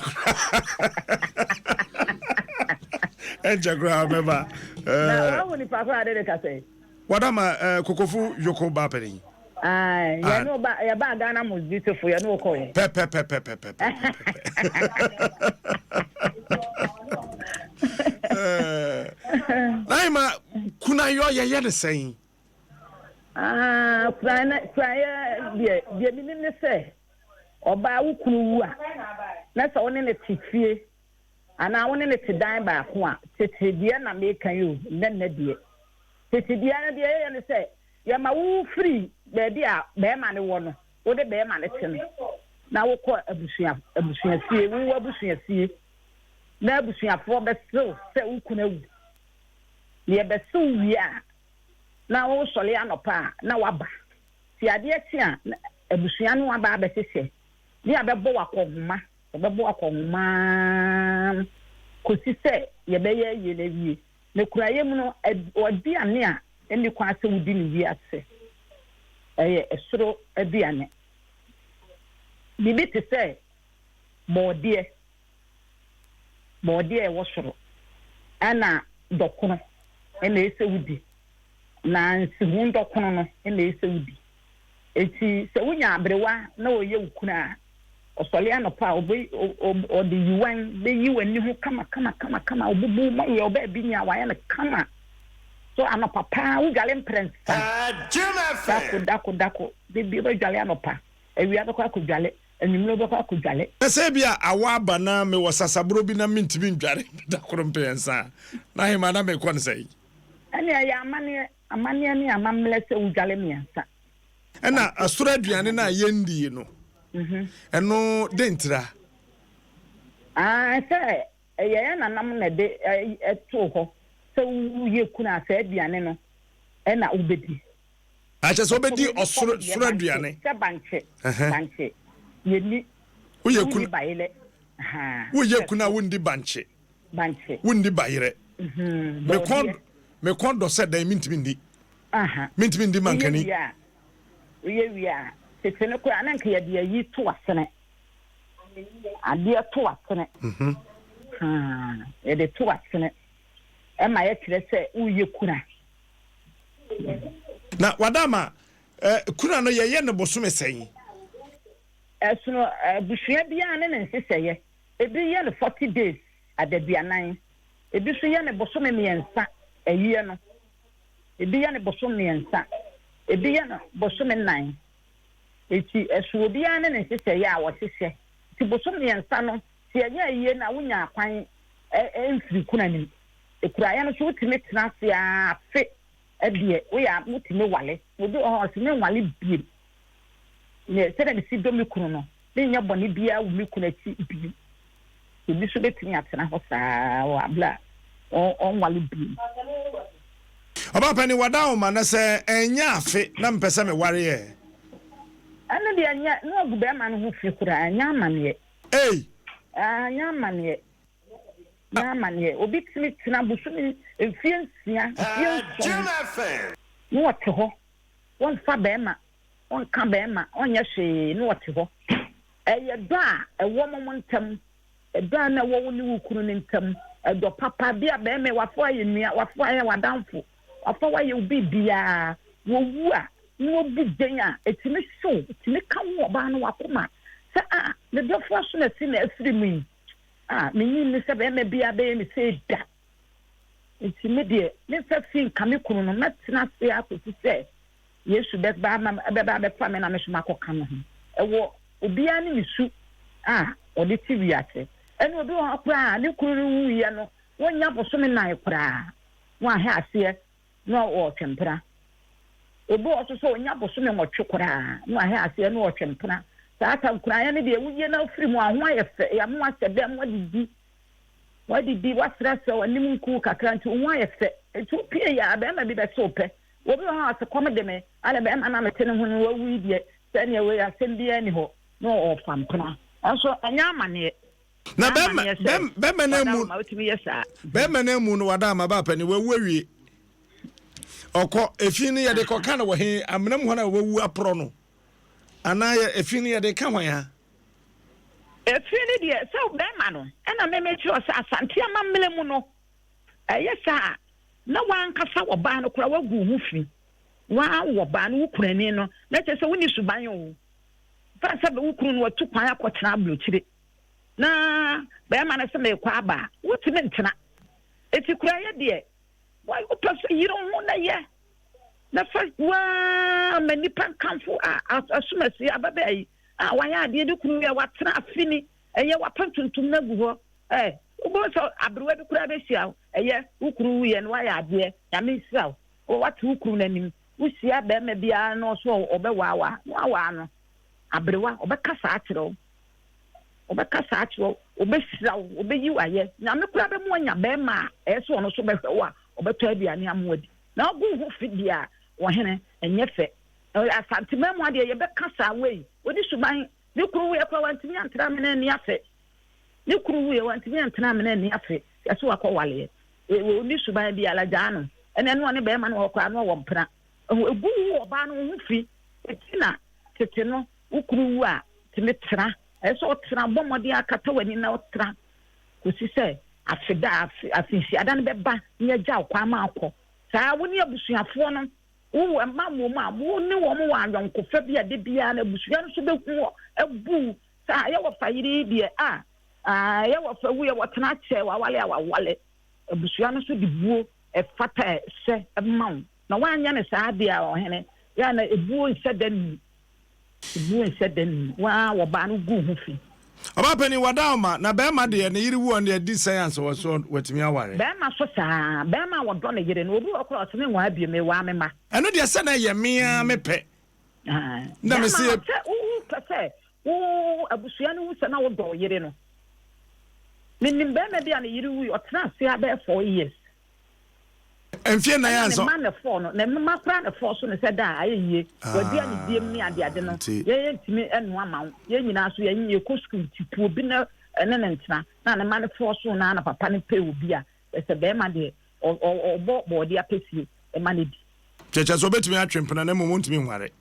Enche gra meba. Na wo ni papa ade de ka say. Wada ma kokofu yoko ba peni. Ya no ba ya ba Ghana most beautiful ya no ko ye. Pe. Naima kuna yo ye de sen. Kwaya de bi ne se oba wo kunu wu a. Na se woni ne tifie. Ana woni ne tidan ba ko a. Tetedie na me kan yo na die. Tetedie na die ye ne se ya ma wu free baby a be ma ne wo no wo de be ma ne tin na wo ko abusua sie wo abusua sie na abusua fo be so se wo kuna wu ye be so wi a na wo sole anopa na waba ti ade ati a abusua no aba be sese ni abebo wakoma ko si se ye be ye na wie ne kuraye mu no odi ane a eni kwa se wudi ni wi ase esoro aduane bibi te se bode body e wo soro ana dokono ena ese wudi na nsihu dokono no ena ese wudi eti se wunya abrewa na oye ukuna osole anopa obi odi yuwan be yiwani ho kama obubu ma ye oba binya wa ya na kama so anopa pa ugale mprensa dako bibi be dwale anopa ewia be kwa kudwale enimlo be kwa kudwale ese bia awaba na me wasasabro bi na mintimi ndware dako mprensa na hima na me kon sei ani ya amane ni amamle se ugale miansa ena asura aduane na yendi no eno dentira se ye na nam na de eto ho se uye kuna se aduane no ena ubedi acha so obedi osura aduane se banche yeni uye kuna bayile uye kuna wundi banche wundi bayire me kondo se da mintimi ndi mintimi ndi mankani wia tetene ko ananka ya de yi to asene ade to asene de to asene e ma ye kire se uye kuna na wadama kuna no ye ne bosume sey esuno buhua bia ne nseseye ebi ye ne 40 days adabianan ebi so ye ne bosume miensa eyiye no ebi ye ne bosume miensa ebi ya no bosume nan eti esuo bia ne nsese ya awosese ti bosume yansa no ti anya yiye na wonya akwan emfiri kuna ni ekura ya no so timi tenase a fe ebie wo ya mutimi wale obi o se me wale bie ne se na si domi kunu no ne nya bone bia wo mi kuna ti bie ebi so betimi atena ho saa wa bla on wale bie Oba pani wadawo ma na se enya afe na mpese me ware ye. Ana de anya no ogube ma no hu fi kura anya amane. Anya amane. Na amane obi timi tina busumi enfiansia. No wote ho. Won fa be ma. On ka be ma. Onya hwe no wote ho. Eye do a ewo momontam. Edo na wo ni wukuru ni ntam. Edo papa bia be me wafo aye nua wafo aye wadanfo. Afa wa ye obi bia wo wu a no bu den a etimi so etimi ka wo ba no wakoma se me defo so na si na afiri mu menyi ni se be me bia be me se da etimi de me se fin ka me kunu no metina se akosi se yesu be ba be fa me na me so makoka no ewo obi ani ni su odi tv ate eni obi ho akura ne kunu wu ye no wonya boso me nan kura wa ha ase no o twempra obo oso onya boso me nwotwekora no ahe ase no o twempra saata nkura ya ne de wuye na ofiri mu ahwa ye fe ya mo asebe mo didi wasrasa wanim nku kakra nti onwa ye fe etu pie ya be ma bi be sope obi ha ase kom de me ala be ma na mete ne ho no wawu die se ne we asem bia ni ho no o fampra aso anya amane na be menemu no wada ma ba pani wawu awie oko efini ya de koka na wo he amnam ho na wawu apro no ana ya efini ya de ka ho ya efini de so be ma no na memechi o sa asante amamle mu no yesa na wankasa wo ba no kura wagu hu fi wa wo ba no wukurani no na chese woni suban o fa sa be wukuru no watu kwan akotena ablochire na be ma na se me kwa ba wutime ntena eti kura ye de why you person you don't want that yeah na first wa many pan kamfo asumasi ababai wa ya de de kunu ya watena afini eye wa pantuntum na gu ho ugo so abrewa bi kura be sia eye ukuru ye no wa ya de ya me sia o watu ukuru nanim usia be ma bia no so obewawa wa no abrewa obekasa akiro obesira obeyiwa ye na me kura be mo nya be ma so no so be hwa obeto aduane amodi na ogu hu fidia wo hene enye fe asante memu ade ye be kasa wei odi suban ne kuru we kwa wantimi antira mena ni afe ne kuru we wantimi antira mena ni afe yaso akọ wale odi suban bi alaja no ene no ne be ma no kwa no wo mpra egu wo ba no hu fi etina tete no ukuru a timetra eso tra bomodi akata wani na otra kosi se afida afisi adan beba nya gya kwa ma akọ saa woni abusuafo no wo mamu ma wo ni wo mo wa yonkofa bia de bia na abusua no so behu abu saa ye wo fayiri bia ye wo fa wu ye wo tena che wa wale abusua no so de buo fata se mawo na wanya ne saa bia ohene ya na ebuo nsedan wa wo ba no gu hu fi Abapeni wadaoma na bema de ne yiri wu on de di science wo so watimi aware bema so saa bema wodo ne yire no obi okro so ne wa bia me wa me ma eno de se na ye mea me pe na me se pese abusua no hu se na wodo yire no minim bema bia ne yiri wu otena se abe 4 years enfie na ya so na man for no na ma kra na for so ne se da ayeye wadi ani diem ni ade no ye ntimi enu ama ye nyina so ye nye ko school tipu obi na ene ne ntena na man for so na papa ne pe obi a se be ma de obo de apesi e ma ne bi cheche so betimi atwempena na mo ntimi nware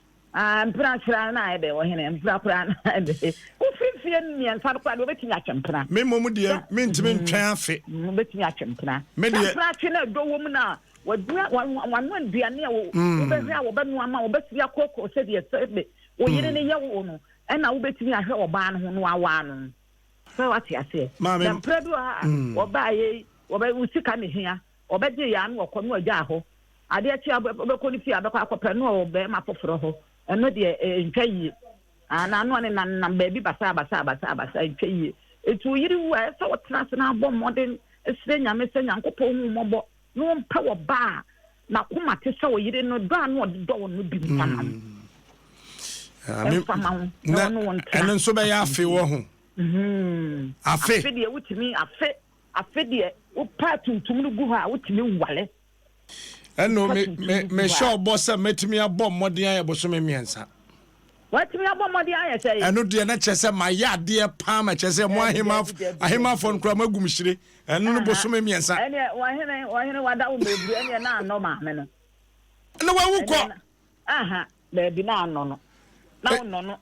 mpra kra na ebe wo hene mpra kra na ebe o fifie ni en fa kwa do betimi atwempena me mo mu de me ntimi ntwan afe betimi atwempena me de mpra kra na do wo mu na wadua wan duane wo be hia wo be no ama wo betimi akoko se de sebe wo yire ne ye wo no e na wo betimi ahwe oba no ho no awa no so what you say na mpredo wo ba ye wo be usika ne hia wo be je ya no wo no agya ho ade achi be ko ni fi abekọ akọpẹ no wo be ma foforo ho eno de ntwayi na no ne na ba bi basa ntwayi etu yiri wu a so wo tena se na abọ modern esre nyame se nyankopọ hu mọbọ no mpa wo ba na kuma te se wo yire no do anu do wo no bi mfama na enen so be ya afe wo ho afe de wutimi afe de wo pa tuntum no gu ha wutimi wale eno me show boss metimi abọ modern aye boso me miensa watimi abọ modern aye say eno de na chese ma ya de pa ma chese mo ahema fon kura magum shire eno no boso me miensa ene wahene wada wo bebu ene na no ma me no na wa wuko bebi na ano no na ono no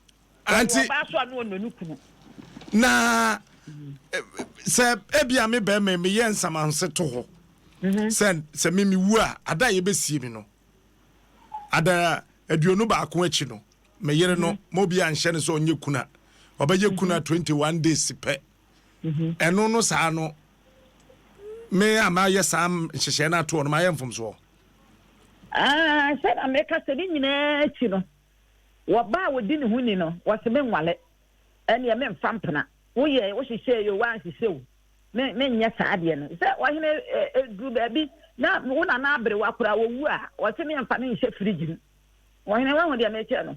anti ba so anu ono nukunu na se ebia me be me ye nsamanse to ho se me wu a ada ye besie mi no ada aduonu ba ko achi no me yere no mo bia nhye ne so onye kuna obaye kuna 21 days pe eno no sa no me ama ye sam nhye na to no ma ye mfom so said America said nyina achi no wo ba wo di ne huni no wo se me nwale ene ye me mfampena wo ye wo hihye yo wa hihye wo me nya saade no se wo hene du baby na wo na abre wa kura wo wu a wo se me mfa ne hye fridge wo hene wa ho de me che no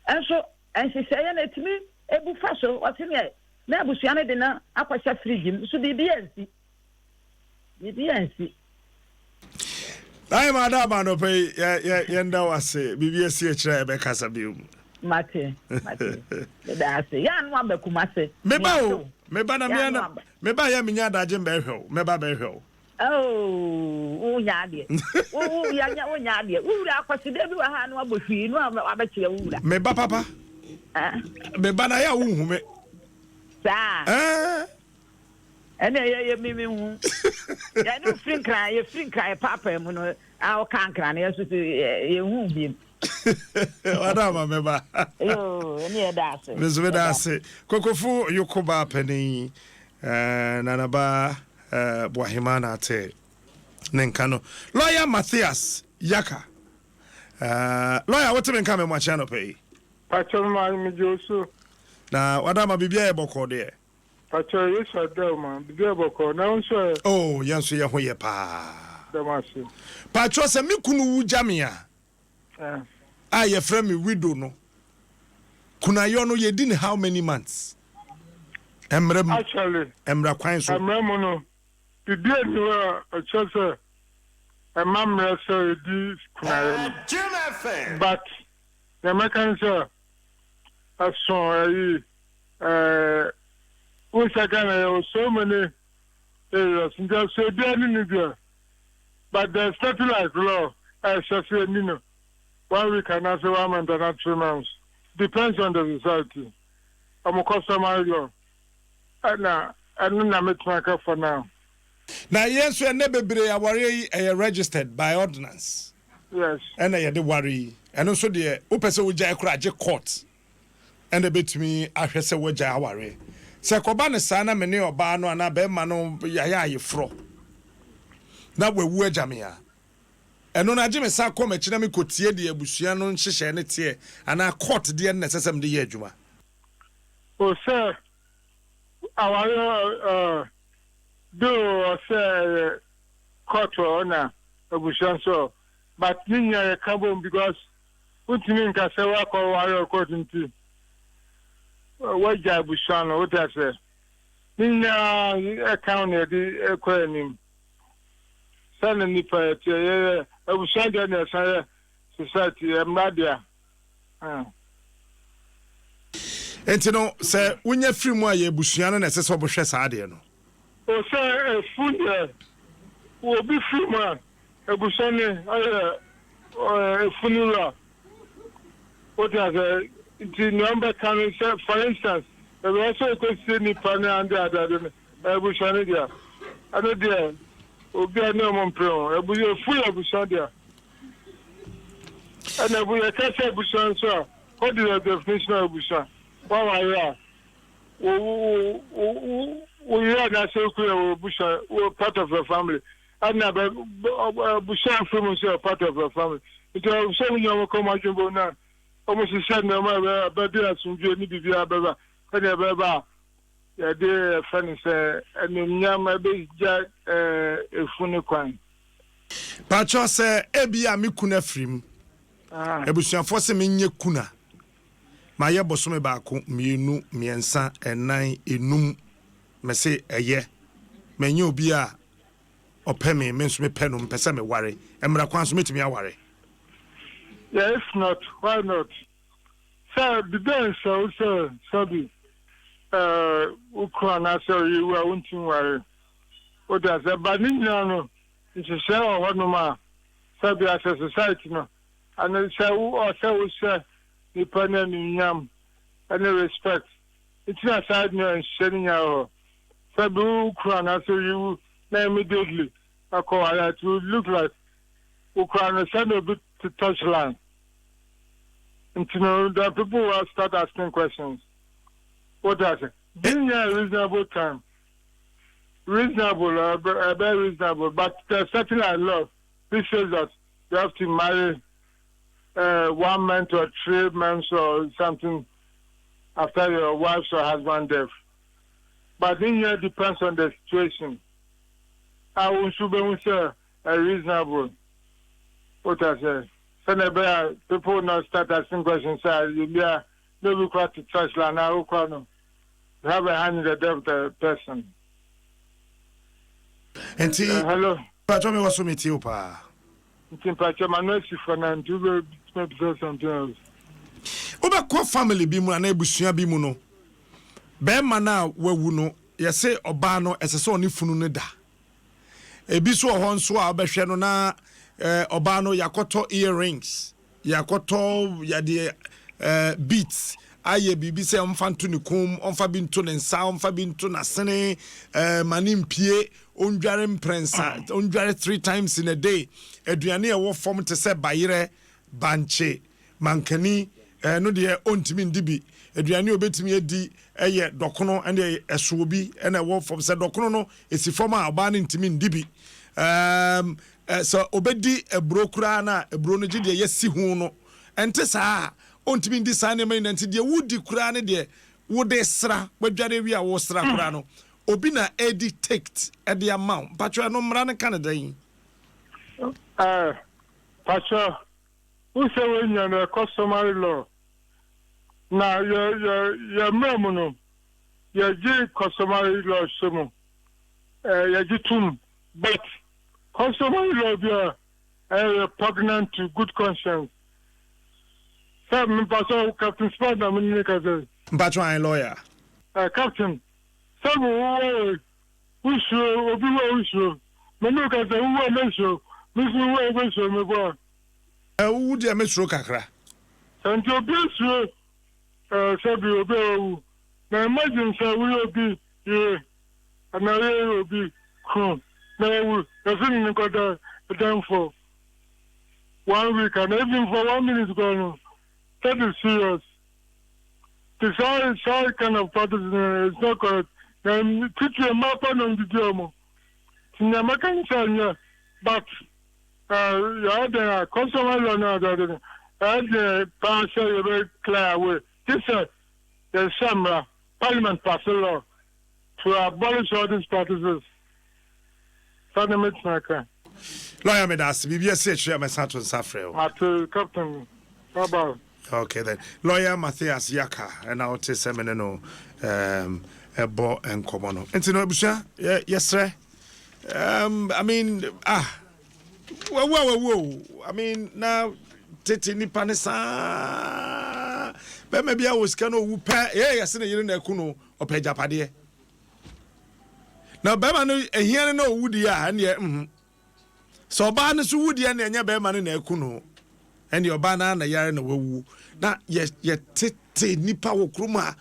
enso enhye ye na etimi ebu fa so wo se me na abusua ne de na akwasha fridge so bibiansi ai madam no pay yenda wase bibiasi e kira ebe kasa bium mate da se ya no abakumase meba na meba ya minya daje mbehwe meba behwe nya de nya de wura akwasi de bi wa ha no abohwi no abakire wura meba papa meba na ya wuhu me sa ene ye mimi hu ya no frinkra papa mu no a o kankra na yeso ye hu bi wada ma meba ene da ase mezo da ase kokofu yukuba pani nanaba Bwahimana te nenkano lawyer Matthias Yaka lawyer what me come ma channel pay pacho ma mi josu na wada ma bibia e boko de pacho yesu adoma bibia boko na unso oh yanso ye ho ye pa damasi pacho se mi kunu wu jamia ye frame me widow no kuna yo no ye din how many months actually emra kwan so no bibia ni wa achose mamre so di kuna yo but the mechanism aso usagana so many areas just so there ni there but the statutory law shafi ni no 1 week and also 1 month and 3 months depends on the society I'm a customer law and na metmaka for now Now, yes, we are never registered by ordinance. Yes. And I had the worry. And also the Upesa Uja court. And a bit me, I say, Waja worry. Sakobana sana mene obano and abe mano yaya ye fro. Now we were jamia. And on a Jimmy Sako Machinami Cotier, the Abusiano, Shishanity, and I caught the unnecessary the Yejuma. Oh, sir, our do say court honor Abushanso, but Ninya Kabum because what you mean Casawa or Warrior according to what Jabushano, what I say. Ninya account the aquarium. Suddenly, I was sending a society, a media. And you know, sir, when you're free, more ye Bushiano, and SS of Bushes Adiano. Oh, sir, a food will be free, man. A Bushani, a funeral. What are the number can say, for instance, there was also a question in Pana and the other Bushani. I know there. Obi no mo mpro ebu ye full abusan dia and ebu ye kase abusan so what is the definition of abusan wa wa ya we ya na say ku abusan we part of the family and na abusan from say part of the family it is so we no come ajumbo na almost said no ma ba dia sunju ni bibia baba kan ya baba ya de fani say enyama be ja efunu kwan Pacho say ebia me kuna frim ebusuafo se menye kuna maye bosome baako mienu miensa enan enum mese eye menye obi a opeme menso me penum pese me ware emra kwan so metimi aware. Yeah, if not, why not? So the day so sabi ukwana so you were wanting worry. What does a banana no? It's a share or one more. Sabi as a society no. And then say who or say the panel in yam and the respect. It's not side no and sharing our Sabi ukwana so you name immediately. I call it to look like Ukraine send a bit to touch land. And you know that people will start asking questions. What does it? Being a reasonable time. Reasonable, very reasonable, but there's certain law. This says that you have to marry 1 month or 3 months or something after your wife's or husband's death. But in here depends on the situation. I will say reasonable. What I say? So people now start asking questions. You maybe quite to touch land. Now, have a hand in the death of the person. And hello. Pacho me waso meti opa. Pacho manesi for na ntu be something else. Oba ko family bi mu na ebusua bi mu no. Be ma na wawu no, ye se oba no esese oni funu ne da. Ebi so ho nso a obehwe no na oba no yakoto earrings, yakoto yade beats. Aye bibi se omfa nto ne kom omfa bi nto ne nsa omfa bi nto na sene manimpie ondware mprensa ondware 3 times in a day aduane e wo form te se bayire banche mankani no de ontimi ndibi aduane obetimi edi eye dokono ene eso obi ene wo form se dokono no esi form a oba ne ntimi ndibi so obedi ebro kura na ebro no gide yesi hu no ente saa ontimi ndi saa ne mai nanti de wudi kura ne de wode sra badware wi a wo sra kura no obi na edict edi amount patro no mra ne Canada yin patro who say when you are customary law na your memo no your customary law sumo your jitum but customary law be repugnant to good conscience. Patro Captain Spade na mini kaze patro an lawyer Captain sabu usho obi wa usho menu kaze uwa mesho misu uwa mesho me bo wu de mesho kakra sanjo besho sabu obi na imagine say we obi ye anare obi kron No, that's in got a time for 1 week and even for 1 minute ago. That is serious. The sorry kind of practice is not correct. Teach your map on the German. But you had a consumer learner and the parcel very clear way. This is the summer Parliament passed a law to abolish all these practices. Lawyer Medas, BBS Chairman Santos Safreo. Captain. Bye. Okay then. Lawyer Matthias Yaka and I'll tell Seminano a bo and Comono. And to know Busha, yes, sir. I mean, whoa. I mean, now Titi Nipanesa. But maybe I was cano who pay, yes, in a year in a kuno or pay Japadi. Now, Bema no, and here no woody, and yet, so Barnes woody and your Beman in a kuno, and your banana yarn a woo. Now, yes, yet Titi Nipa Kruma.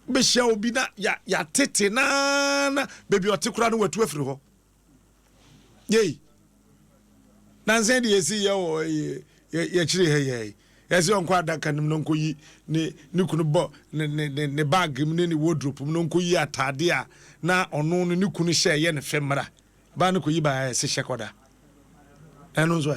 Besha obi na ya tete na baby otikura no watu afiri yei na nsen de yesi ye chire he yesi onko adaka nim no nkoyi ne kunu bo ne bag nim ne wardrobe no nkoyi atade a na ono no ne kunu hye ye ne femra ba ne koyi ba se hyekoda eno zo